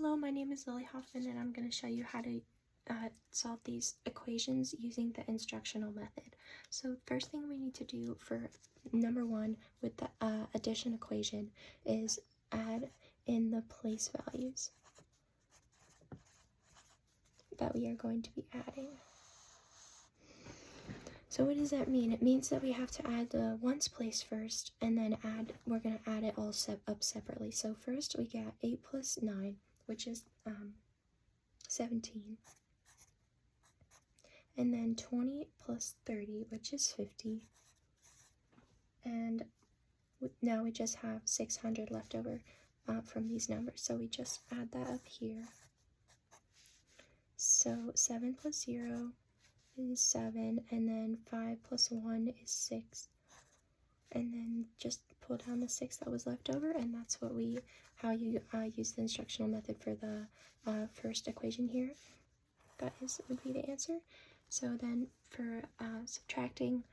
Hello, my name is Lily Hoffman and I'm going to show you how to solve these equations using the instructional method. So first thing we need to do for number one with the addition equation is add in the place values that we are going to be adding. So what does that mean? It means that we have to add the ones place first, and then we're going to add it all up separately. So first we get 8 plus 9, which is 17. And then 20 plus 30, which is 50. And now we just have 600 left over from these numbers. So we just add that up here. So 7 plus 0 is 7, and then 5 plus 1 is 6. And then just pull down the 6 that was left over, and that's how you use the instructional method for the first equation here. That would be the answer. So then for subtracting,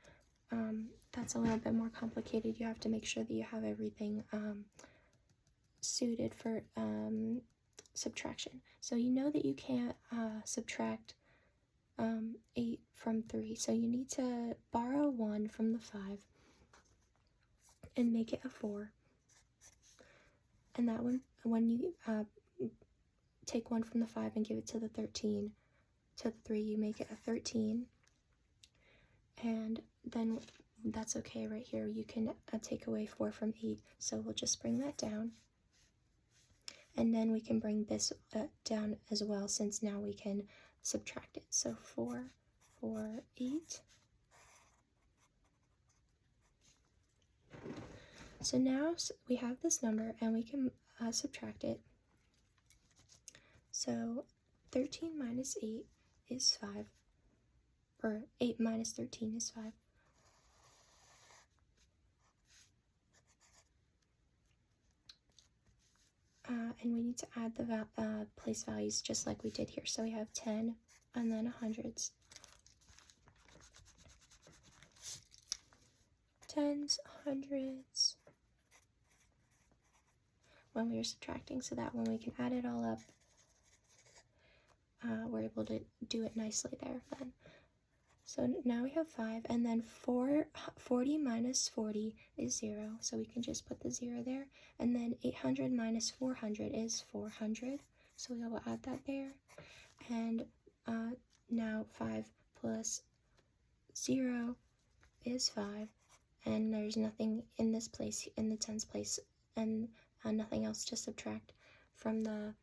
that's a little bit more complicated. You have to make sure that you have everything suited for subtraction. So you know that you can't subtract 8 from 3. So you need to borrow 1 from the 5 and make it a 4. And that one, when you take 1 from the 5 and give it to the 13, to the 3, you make it a 13. And then that's okay right here. You can take away 4 from 8. So we'll just bring that down. And then we can bring this down as well, since now we can subtract it. So 4, 4, 8. So now we have this number and we can subtract it. So 13 minus 8 is 5, or 8 minus 13 is 5. And we need to add the place values just like we did here. So we have 10 and then hundreds. Tens, hundreds, when we are subtracting, so that when we can add it all up, we're able to do it nicely there then. So now we have 5, and then 40 minus 40 is 0, so we can just put the 0 there. And then 800 minus 400 is 400, so we will add that there. And now 5 plus 0 is 5, and there's nothing in this place, in the tens place, and nothing else to subtract from to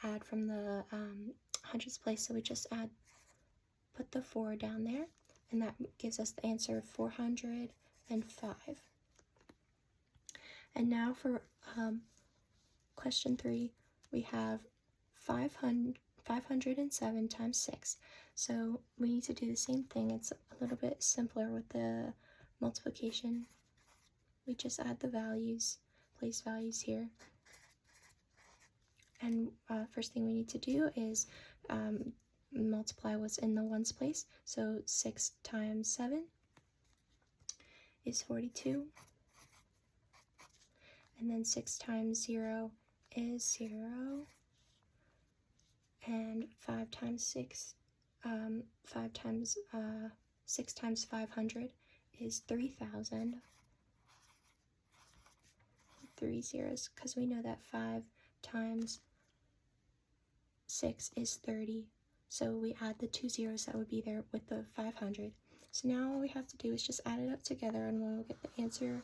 add from the hundreds place, so we just put the 4 down there, and that gives us the answer of 405. And now for question 3, we have 507 times 6. So we need to do the same thing. It's a little bit simpler with the multiplication. We just add the values, place values here. And first thing we need to do is multiply what's in the ones place. So 6 times 7 is 42. And then 6 times 0 is 0. And 5 times 6, 6 times 500 is 3,000. 3 zeros, because we know that 5 times 6 is 30. So we add the 2 zeros that would be there with the 500. So now all we have to do is just add it up together, and we'll get the answer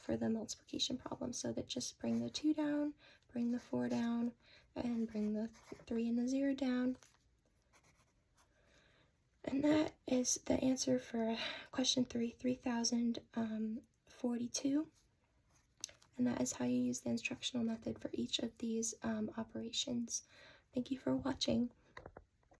for the multiplication problem. So that just bring the 2 down, bring the 4 down, and bring the 3 and the 0 down. And that is the answer for question 3, 3042. And that is how you use the instructional method for each of these operations. Thank you for watching.